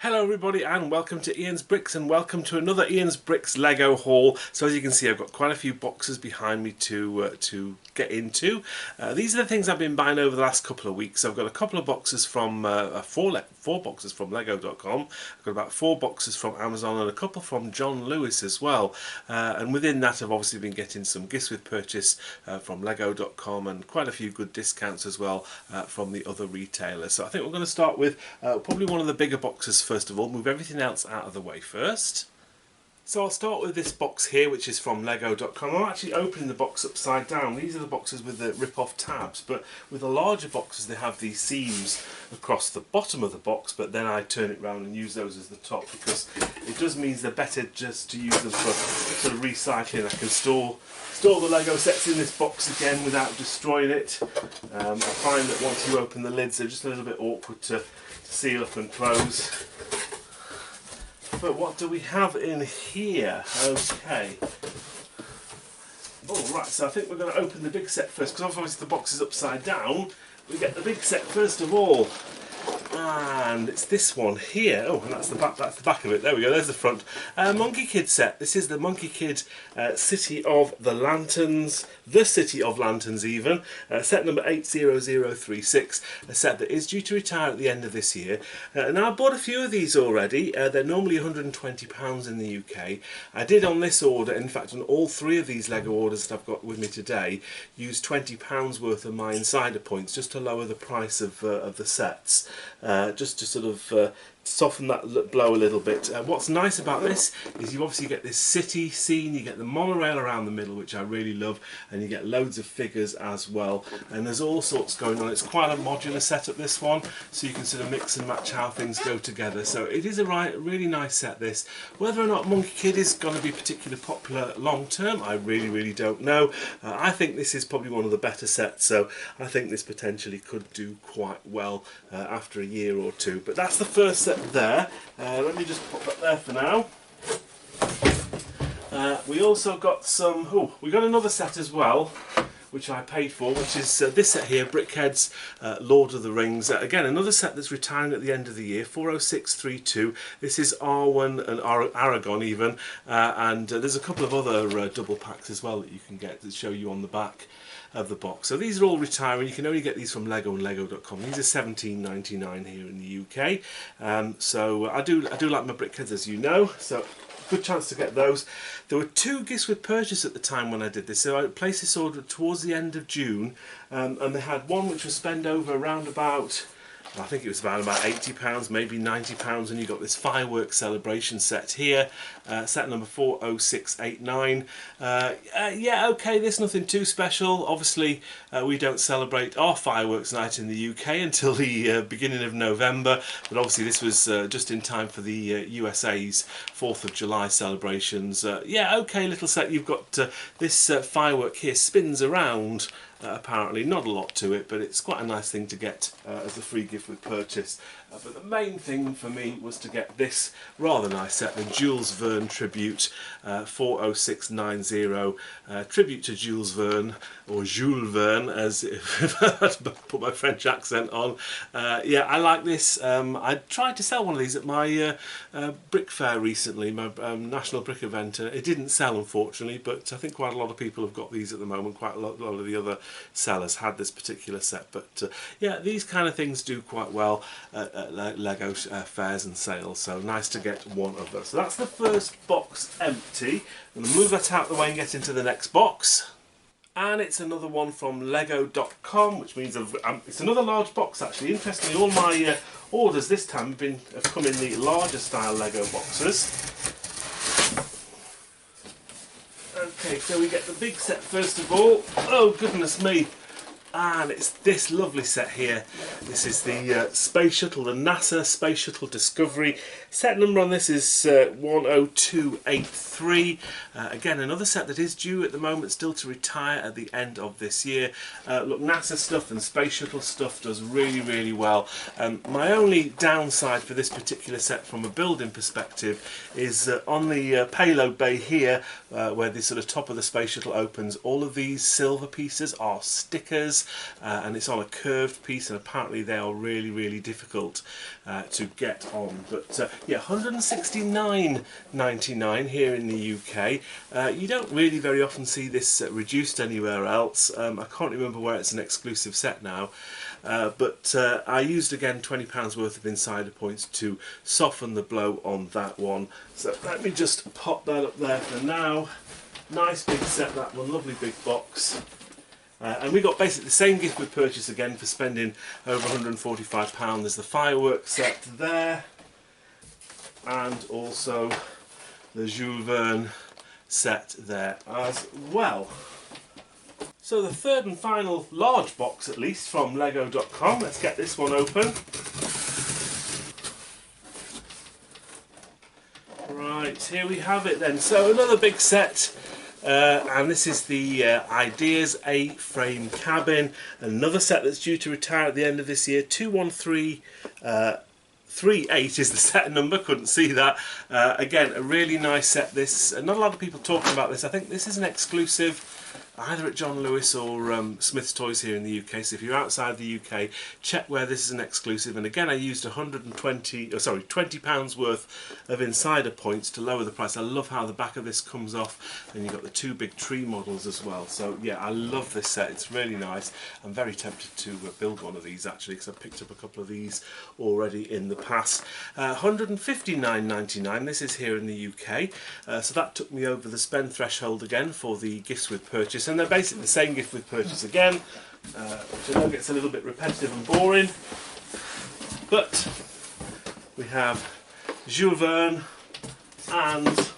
Hello everybody and welcome to Ian's Bricks and welcome to another Ian's Bricks Lego haul. So as you can see, I've got quite a few boxes behind me to get into. These are the things I've been buying over the last couple of weeks. I've got a couple of boxes from four boxes from Lego.com. I've got about 4 boxes from Amazon and a couple from John Lewis as well. And within that I've obviously been getting some gifts with purchase from Lego.com and quite a few good discounts as well from the other retailers. So I think we're going to start with probably one of the bigger boxes first of all, move everything else out of the way first. So I'll start with this box here, which is from Lego.com. I'm actually opening the box upside down. These are the boxes with the rip-off tabs, but with the larger boxes they have these seams across the bottom of the box, but then I turn it round and use those as the top because it does mean they're better just to use them for sort of recycling. I can store the Lego sets in this box again without destroying it. I find that once you open the lids they're just a little bit awkward to seal up and close. But what do we have in here? Okay. Oh, right, so I think we're going to open the big set first, because obviously the box is upside down. We get the big set first of all. And it's this one here. Oh, and that's the back of it. There we go, there's the front. Monkey Kid set. This is the Monkey Kid City of the Lanterns. The City of Lanterns even. Set number 80036. A set that is due to retire at the end of this year. Now I bought a few of these already. They're normally £120 in the UK. I did on this order, in fact on all 3 of these Lego orders that I've got with me today, use £20 worth of my insider points just to lower the price of the sets. Just to sort of soften that blow a little bit. What's nice about this is you obviously get this city scene, you get the monorail around the middle, which I really love, and you get loads of figures as well, and there's all sorts going on. It's quite a modular setup, this one, so you can sort of mix and match how things go together. So it is a really nice set, this. Whether or not Monkey Kid is going to be particularly popular long term, I really don't know. I think this is probably one of the better sets, so I think this potentially could do quite well after a year or two. But that's the first set there. Let me just put that there for now. We also got some, we got another set as well, which I paid for, which is this set here, Brickhead's Lord of the Rings. Again, another set that's retiring at the end of the year, 40632. This is Arwen and Aragon even, and there's a couple of other double packs as well that you can get that show you on the back of the box. So these are all retiring. You can only get these from Lego and Lego.com. These are £17.99 here in the UK. So I do like my Brickheads, as you know. So good chance to get those. There were 2 gifts with purchase at the time when I did this. So I placed this order towards the end of June, and they had one which was spent over around about, I think it was about £80, maybe £90, and you got this fireworks celebration set here, set number 40689. Yeah, okay, there's nothing too special. Obviously, we don't celebrate our fireworks night in the UK until the beginning of November, but obviously this was just in time for the USA's 4th of July celebrations. Yeah, okay, little set. You've got this firework here spins around. Apparently not a lot to it, but it's quite a nice thing to get as a free gift with purchase. But the main thing for me was to get this rather nice set, the Jules Verne Tribute 40690, tribute to Jules Verne, or Jules Verne, as if I had to put my French accent on. Yeah, I like this. I tried to sell one of these at my brick fair recently, my national brick event. It didn't sell, unfortunately, but I think quite a lot of people have got these at the moment. Quite a lot of the other sellers had this particular set, but yeah, these kind of things do quite well at Lego fairs and sales, so nice to get one of those. So that's the first box empty. I'm going to move that out of the way and get into the next box. And it's another one from Lego.com, which means it's another large box actually. Interestingly, all my orders this time have come in the larger style Lego boxes. Okay, so we get the big set first of all. Oh goodness me! And it's this lovely set here. This is the Space Shuttle, the NASA Space Shuttle Discovery. Set number on this is 10283. Again, another set that is due at the moment still to retire at the end of this year. Look, NASA stuff and Space Shuttle stuff does really well. My only downside for this particular set from a building perspective is on the payload bay here, where the sort of top of the Space Shuttle opens, all of these silver pieces are stickers. and it's on a curved piece, and apparently they are really difficult to get on. But yeah, £169.99 here in the UK. You don't really very often see this reduced anywhere else. I can't remember where it's an exclusive set now. But I used again £20 worth of insider points to soften the blow on that one. So let me just pop that up there for now. Nice big set, that one, lovely big box. And we got basically the same gift with purchase again for spending over £145. There's the fireworks set there, and also the Jules Verne set there as well. So the third and final large box, at least, from Lego.com. Let's get this one open. Right, here we have it then. So another big set, and this is the Ideas A-frame cabin. Another set that's due to retire at the end of this year. 21338 is the set number, couldn't see that. Again, a really nice set this. Not a lot of people talking about this. I think this is an exclusive either at John Lewis or Smith's Toys here in the UK. So if you're outside the UK, check where this is an exclusive. And again, I used £20 worth of insider points to lower the price. I love how the back of this comes off, and you've got the two big tree models as well. So yeah, I love this set. It's really nice. I'm very tempted to build one of these actually, because I've picked up a couple of these already in the past. £159.99. This is here in the UK. So that took me over the spend threshold again for the gifts with purchase. And they're basically the same gift with purchase again, which I know gets a little bit repetitive and boring. But we have Jules Verne and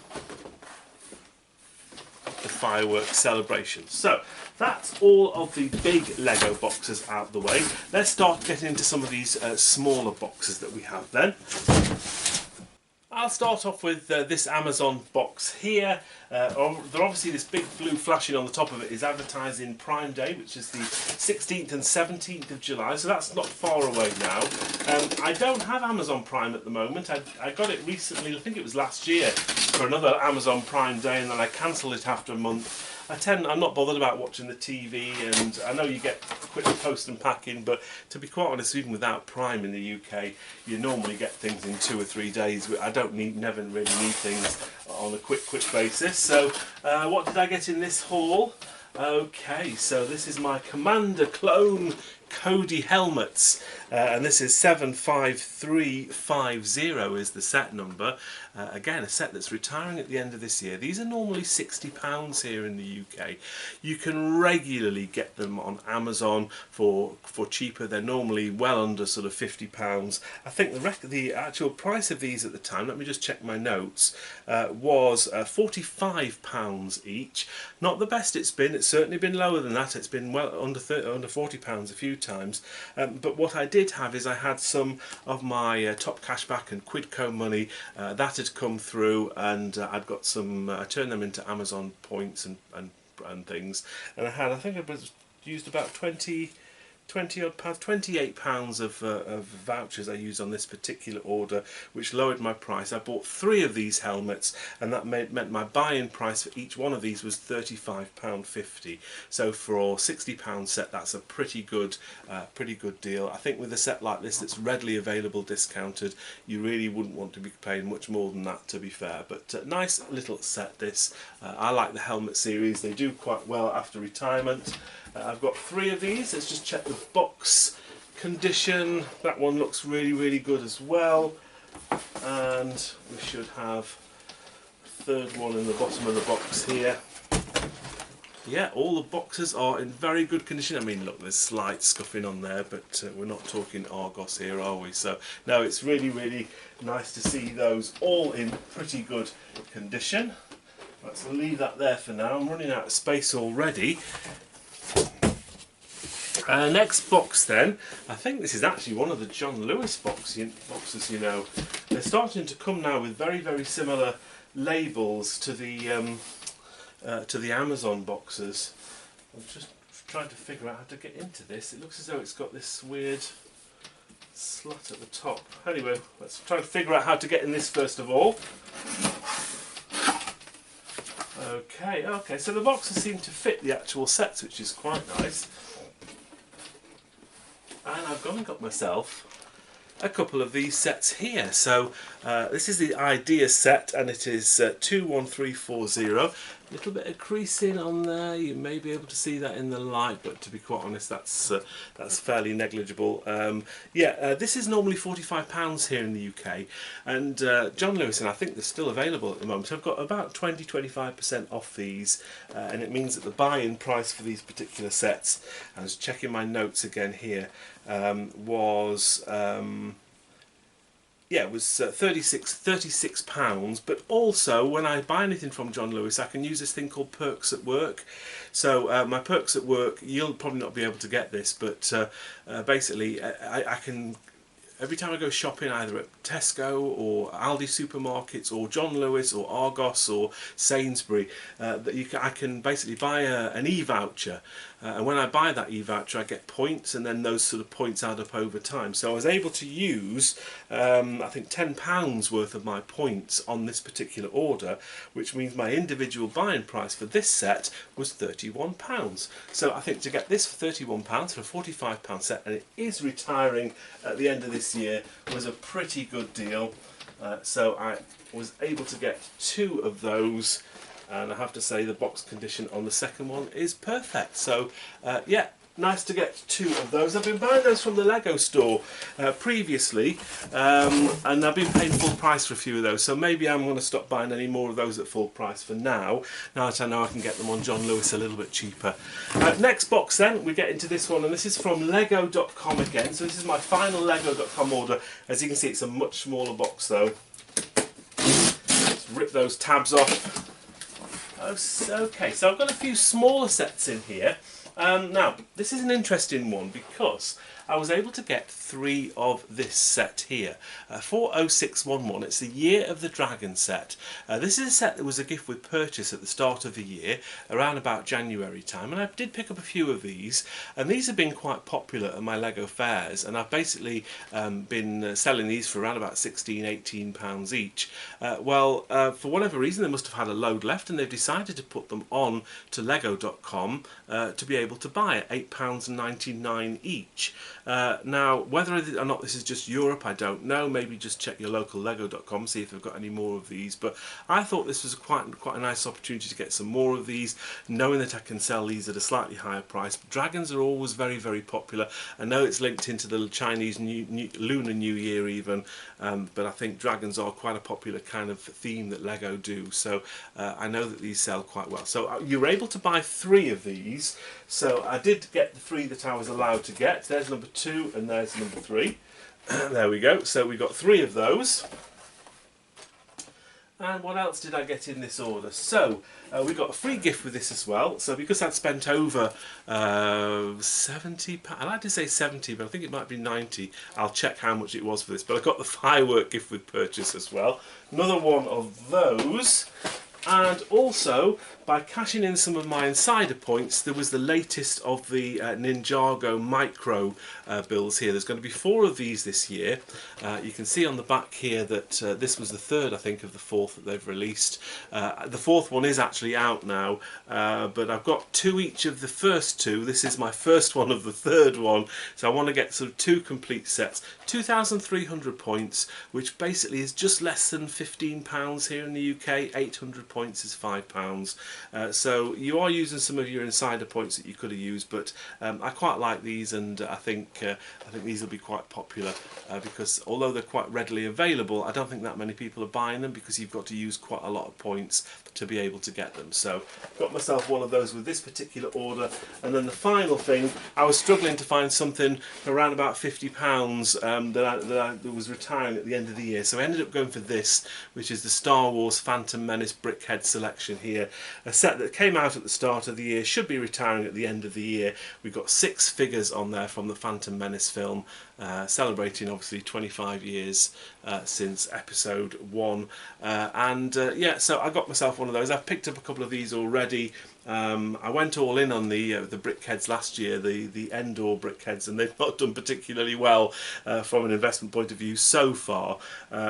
the fireworks celebration. So that's all of the big Lego boxes out of the way. Let's start getting into some of these smaller boxes that we have then. I'll start off with this Amazon box here. Obviously this big blue flashing on the top of it is advertising Prime Day, which is the 16th and 17th of July, so that's not far away now. I don't have Amazon Prime at the moment. I got it recently, I think it was last year, for another Amazon Prime Day, and then I cancelled it after a month. I'm not bothered about watching the TV, and I know you get quick post and packing, but to be quite honest, even without Prime in the UK, you normally get things in 2 or 3 days. I never really need things on a quick basis. So what did I get in this haul? Okay, so this is my Commander Clone Cody helmets, and this is 75350 is the set number. Again, a set that's retiring at the end of this year. These are normally £60 here in the UK. You can regularly get them on Amazon for cheaper. They're normally well under sort of £50. I think the actual price of these at the time, let me just check my notes, was £45 each. Not the best it's been. It's certainly been lower than that. It's been well under £40 a few times. But what I did have is I had some of my Top Cashback and Quidco money that had come through, and I'd got some. I turned them into Amazon points and things, and I think I used about 28 pounds of vouchers I used on this particular order, which lowered my price. I bought 3 of these helmets, and that meant my buy-in price for each one of these was £35.50. So for £60 set, that's a pretty good deal. I think with a set like this that's readily available, discounted, you really wouldn't want to be paying much more than that, to be fair. But nice little set this. I like the helmet series. They do quite well after retirement. I've got 3 of these. Let's just check the box condition. That one looks really good as well, and we should have a third one in the bottom of the box here. Yeah, all the boxes are in very good condition. I mean, look, there's slight scuffing on there, but we're not talking Argos here, are we? So no, it's really nice to see those all in pretty good condition. Let's leave that there for now. I'm running out of space already. Next box then, I think this is actually one of the John Lewis boxes, you know. They're starting to come now with very similar labels to the Amazon boxes. I'm just trying to figure out how to get into this. It looks as though it's got this weird slat at the top. Anyway, let's try to figure out how to get in this first of all. Okay, so the boxes seem to fit the actual sets, which is quite nice. and I've gone and got myself a couple of these sets here. So this is the Idea set, and it is 21340. A little bit of creasing on there, you may be able to see that in the light, but to be quite honest, that's fairly negligible. This is normally £45 here in the UK, and John Lewis, and I think they're still available at the moment. I've got about 20-25% off these, and it means that the buy-in price for these particular sets, I was checking my notes again here, was it was £36, but also when I buy anything from John Lewis I can use this thing called Perks at Work. So my Perks at Work, you'll probably not be able to get this, but basically I can, every time I go shopping either at Tesco or Aldi supermarkets or John Lewis or Argos or Sainsbury, I can basically buy an e-voucher, and when I buy that e-voucher I get points, and then those sort of points add up over time. So I was able to use I think £10 worth of my points on this particular order, which means my individual buying price for this set was £31. So I think to get this for £31 for a £45 set, and it is retiring at the end of this year, was a pretty good deal. So I was able to get 2 of those, and I have to say the box condition on the second one is perfect. So yeah, nice to get 2 of those. I've been buying those from the Lego store previously, and I've been paying full price for a few of those, so maybe I'm going to stop buying any more of those at full price for now that I know I can get them on John Lewis a little bit cheaper. Next box then, we get into this one, and this is from Lego.com again. So this is my final Lego.com order. As you can see, it's a much smaller box though. Let's rip those tabs off. Okay, so I've got a few smaller sets in here. Now, this is an interesting one because I was able to get 3 of this set here. 40611, it's the Year of the Dragon set. This is a set that was a gift with purchase at the start of the year, around about January time, and I did pick up a few of these, and these have been quite popular at my Lego fairs, and I've basically been selling these for around about £16-18 each. For whatever reason they must have had a load left, and they've decided to put them on to Lego.com to be able to buy at £8.99 each. Now, whether or not this is just Europe, I don't know. Maybe just check your local Lego.com, see if they've got any more of these. But I thought this was quite a nice opportunity to get some more of these, knowing that I can sell these at a slightly higher price. Dragons are always very, very popular. I know it's linked into the Chinese Lunar New Year even, but I think dragons are quite a popular kind of theme that Lego do. So I know that these sell quite well. So you're able to buy 3 of these. So I did get the 3 that I was allowed to get. There's number 2 and there's number 3. There we go. So we got 3 of those. And what else did I get in this order? So we got a free gift with this as well. So because I'd spent over £70, I like to say 70, but I think it might be 90. I'll check how much it was for this. But I got the firework gift with purchase as well. Another one of those. And also, by cashing in some of my insider points, there was the latest of the Ninjago micro bills here. There's going to be 4 of these this year. You can see on the back here that this was the 3rd, I think, of the 4th that they've released. The 4th one is actually out now, but I've got 2 each of the first 2. This is my first one of the 3rd one, so I want to get sort of 2 complete sets. 2,300 points, which basically is just less than £15 here in the UK. 800 points is £5. So you are using some of your insider points that you could have used, but I quite like these, and I think these will be quite popular because although they're quite readily available, I don't think that many people are buying them because you've got to use quite a lot of points to be able to get them. So got myself one of those with this particular order. And then the final thing, I was struggling to find something for around about £50 that was retiring at the end of the year, so I ended up going for this, which is the Star Wars Phantom Menace Brickhead selection here. A set that came out at the start of the year, should be retiring at the end of the year. We've got 6 figures on there from the Phantom Menace film, celebrating obviously 25 years since episode 1. Yeah, so I got myself one of those. I've picked up a couple of these already. I went all in on the brickheads last year, the Endor brickheads, and they've not done particularly well from an investment point of view so far.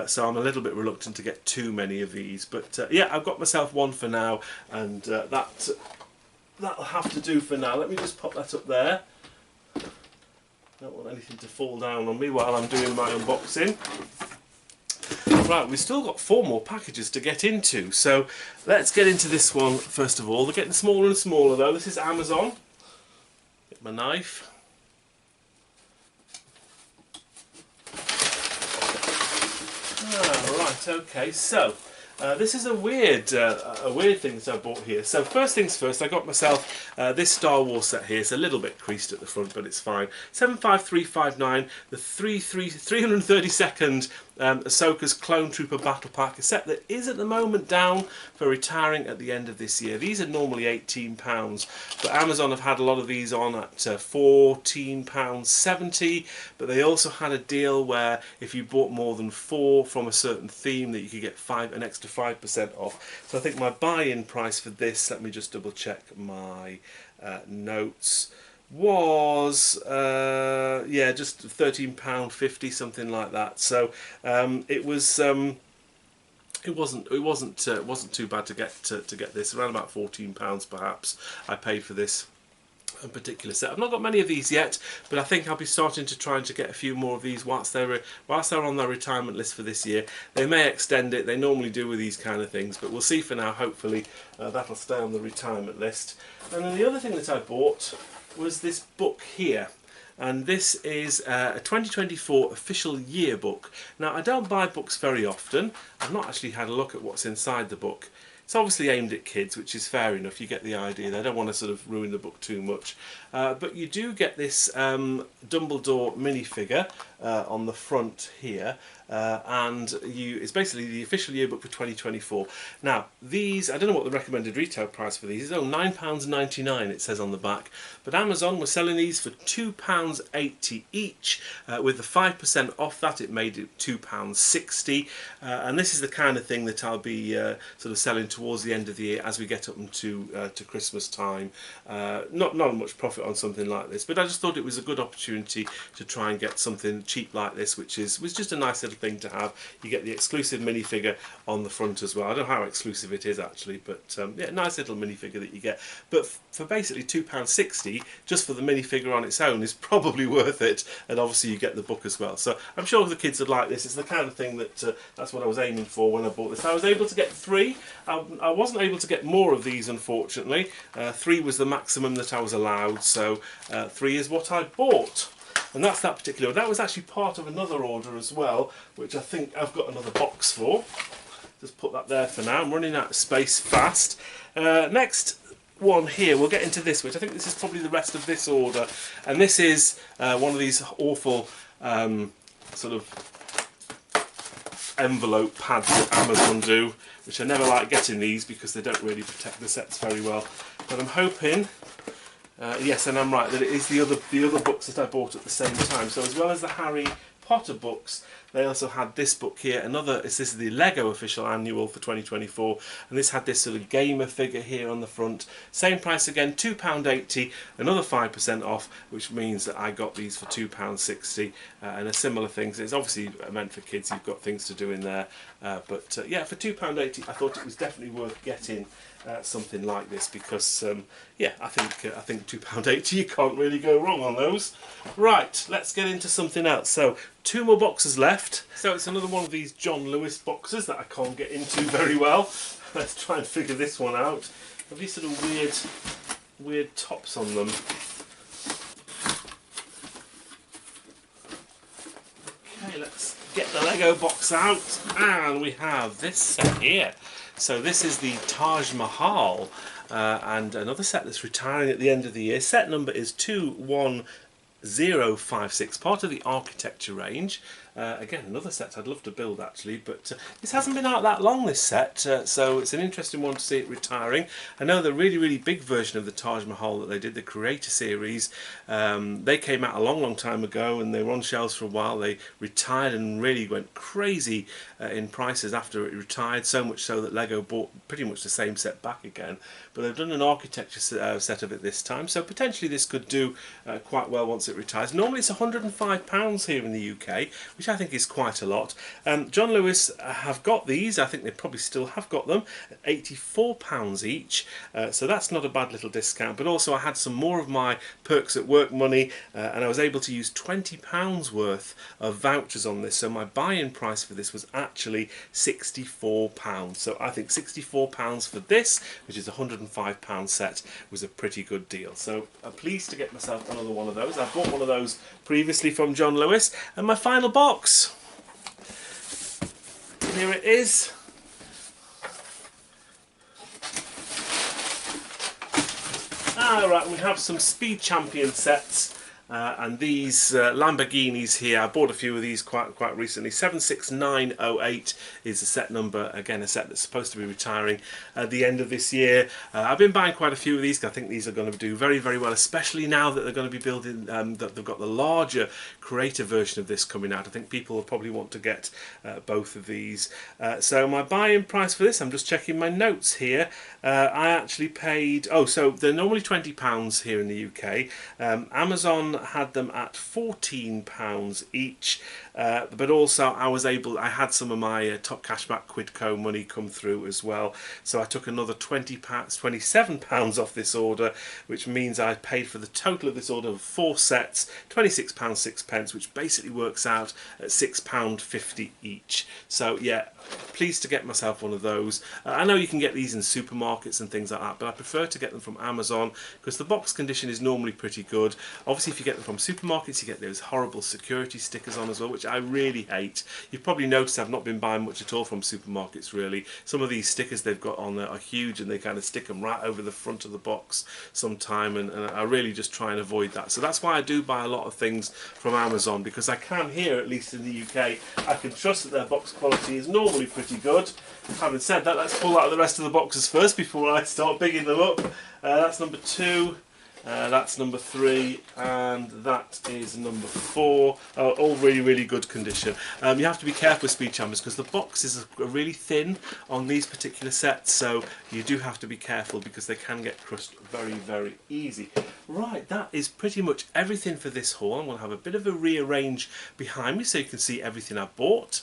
So I'm a little bit reluctant to get too many of these. But yeah, I've got myself one for now, and that'll have to do for now. Let me just pop that up there. Don't want anything to fall down on me while I'm doing my unboxing. Right, we've still got 4 more packages to get into, so let's get into this one first of all. They're getting smaller and smaller though. This is Amazon. Get my knife. Right, okay, so this is a weird thing that I bought here. So first things first, I got myself this Star Wars set here. It's a little bit creased at the front, but it's fine. 75359, the 332nd Ahsoka's Clone Trooper Battle Pack, a set that is at the moment down for retiring at the end of this year. These are normally £18, but Amazon have had a lot of these on at £14.70, but they also had a deal where if you bought more than 4 from a certain theme that you could get an extra 5% off. So I think my buy-in price for this, let me just double check my notes, was yeah, just £13.50, something like that. So it was it wasn't too bad to get this, around about £14 perhaps I paid for this particular set. I've not got many of these yet, but I think I'll be starting to try to get a few more of these whilst they're on their retirement list for this year. They may extend it, they normally do with these kind of things, but we'll see for now. Hopefully that'll stay on the retirement list. And then the other thing that I bought was this book here, and this is a 2024 official yearbook. Now, I don't buy books very often. I've not actually had a look at what's inside the book. It's obviously aimed at kids, which is fair enough. You get the idea. They don't want to sort of ruin the book too much. But you do get this Dumbledore minifigure on the front here. And it's basically the official yearbook for 2024. Now, these, I don't know what the recommended retail price for these is. Oh, £9.99 it says on the back. But Amazon were selling these for £2.80 each. With the 5% off that, it made it £2.60. And this is the kind of thing that I'll be sort of selling towards the end of the year as we get up into to Christmas time. Not much profit on something like this, but I just thought it was a good opportunity to try and get something cheap like this, which was just a nice little thing to have. You get the exclusive minifigure on the front as well. I don't know how exclusive it is actually, but yeah, nice little minifigure that you get. But for basically £2.60 just for the minifigure on its own is probably worth it, and obviously you get the book as well. So I'm sure the kids would like this. It's the kind of thing that that's what I was aiming for when I bought this. I was able to get 3. I wasn't able to get more of these, unfortunately. 3 was the maximum that I was allowed, so 3 is what I bought. And that's that particular. That was actually part of another order as well, which I think I've got another box for. Just put that there for now. I'm running out of space fast. Next one here, we'll get into this, which I think this is probably the rest of this order. And this is one of these awful sort of envelope pads that Amazon do, which I never like getting these because they don't really protect the sets very well. But I'm hoping, yes, and I'm right, that it is the other books that I bought at the same time. So as well as the Harry Potter books, they also had this book here. This is the Lego official annual for 2024, and this had this sort of gamer figure here on the front. Same price again, £2.80, another 5% off, which means that I got these for £2.60, and a similar thing. It's obviously meant for kids. You've got things to do in there, but yeah, for £2.80, I thought it was definitely worth getting something like this because yeah, I think £2.80, you can't really go wrong on those. Right, let's get into something else. So 2 more boxes left. So it's another one of these John Lewis boxes that I can't get into very well. Let's try and figure this one out. Have these sort of weird tops on them. Okay, let's get the Lego box out, and we have this set here. So this is the Taj Mahal, and another set that's retiring at the end of the year. Set number is 21056, part of the architecture range. Again, another set I'd love to build actually, but this hasn't been out that long, this set, so it's an interesting one to see it retiring. I know the really big version of the Taj Mahal that they did, the Creator series, they came out a long time ago and they were on shelves for a while. They retired and really went crazy in prices after it retired, so much so that Lego bought pretty much the same set back again. But they've done an architecture set of it this time, so potentially this could do quite well once once it retires. Normally it's £105 here in the UK, which I think is quite a lot. John Lewis have got these, I think they probably still have got them, at £84 each, so that's not a bad little discount. But also I had some more of my Perks at Work money, and I was able to use £20 worth of vouchers on this, so my buy-in price for this was actually £64. So I think £64 for this, which is a £105 set, was a pretty good deal. So I'm pleased to get myself another one of those. I bought one of those previously from John Lewis. And my final box, here it is. Right, we have some Speed Champion sets. And these Lamborghinis here, I bought a few of these quite recently. 76908 is the set number, again a set that's supposed to be retiring at the end of this year. I've been buying quite a few of these, 'cause I think these are going to do very, very well, especially now that they're going to be building, that they've got the larger creator version of this coming out. I think people will probably want to get both of these. So my buy-in price for this, I'm just checking my notes here, I actually paid, so they're normally £20 here in the UK. Amazon had them at £14 each, but also I had some of my Top Cashback Quidco money come through as well, so I took another £27 off this order, which means I paid for the total of this order of 4 sets, £26.06, which basically works out at £6.50 each. So yeah, pleased to get myself one of those. I know you can get these in supermarkets and things like that, but I prefer to get them from Amazon because the box condition is normally pretty good. Obviously if you get them from supermarkets, you get those horrible security stickers on as well, which I really hate. You've probably noticed I've not been buying much at all from supermarkets really. Some of these stickers they've got on there are huge, and they kind of stick them right over the front of the box sometime, and I really just try and avoid that. So that's why I do buy a lot of things from Amazon, because I can here, at least in the UK, I can trust that their box quality is normally pretty good. Having said that, let's pull out the rest of the boxes first before I start bigging them up. That's number 2. That's number 3, and that is number 4. All really, really good condition. You have to be careful with Speed Champions because the boxes are really thin on these particular sets, so you do have to be careful because they can get crushed very, very easy. Right, that is pretty much everything for this haul. I'm going to have a bit of a rearrange behind me so you can see everything I've bought.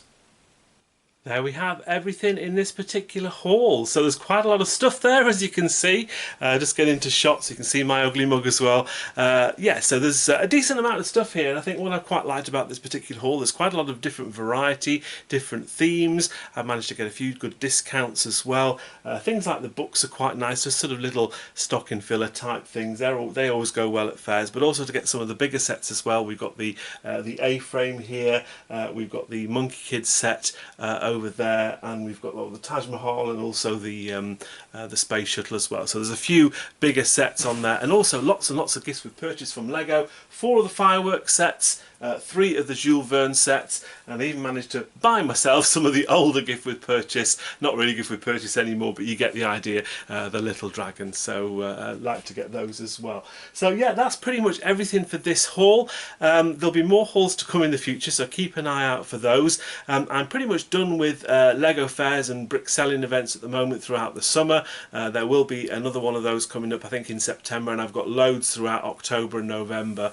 There we have everything in this particular haul. So there's quite a lot of stuff there, as you can see. Just get into shots, you can see my ugly mug as well. Yeah, so there's a decent amount of stuff here, and I think what I quite liked about this particular haul, there's quite a lot of different variety, different themes. I've managed to get a few good discounts as well. Things like the books are quite nice, just sort of little stocking filler type things. They always go well at fairs, but also to get some of the bigger sets as well. We've got the A-frame here, we've got the Monkey Kids set over there, and we've got the Taj Mahal and also the Space Shuttle as well. So there's a few bigger sets on there, and also lots and lots of gifts we've purchased from Lego. 4 of the fireworks sets, 3 of the Jules Verne sets, and I even managed to buy myself some of the older gift with purchase. Not really gift with purchase anymore, but you get the idea, the little dragon. So I'd like to get those as well. So yeah, that's pretty much everything for this haul. There'll be more hauls to come in the future, so keep an eye out for those. I'm pretty much done with Lego fairs and brick selling events at the moment throughout the summer. There will be another one of those coming up, I think, in September, and I've got loads throughout October and November.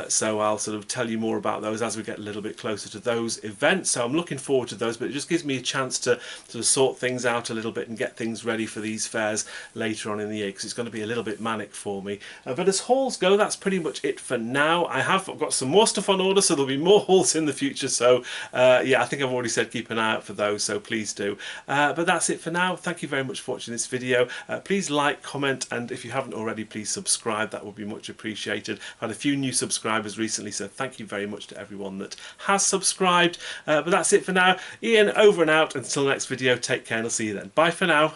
So I'll sort of tell you more about those as we get a little bit closer to those events. So I'm looking forward to those, but it just gives me a chance to sort of sort things out a little bit and get things ready for these fairs later on in the year, because it's going to be a little bit manic for me. But as hauls go, that's pretty much it for now. I've got some more stuff on order, so there'll be more hauls in the future. So yeah, I think I've already said keep an eye out for those, so please do. But that's it for now. Thank you very much for watching this video. Please like, comment, and if you haven't already, please subscribe. That would be much appreciated. I've had a few new subscribers recently, so thank you very much to everyone that has subscribed. But that's it for now. Ian over and out. Until the next video, take care and I'll see you then. Bye for now.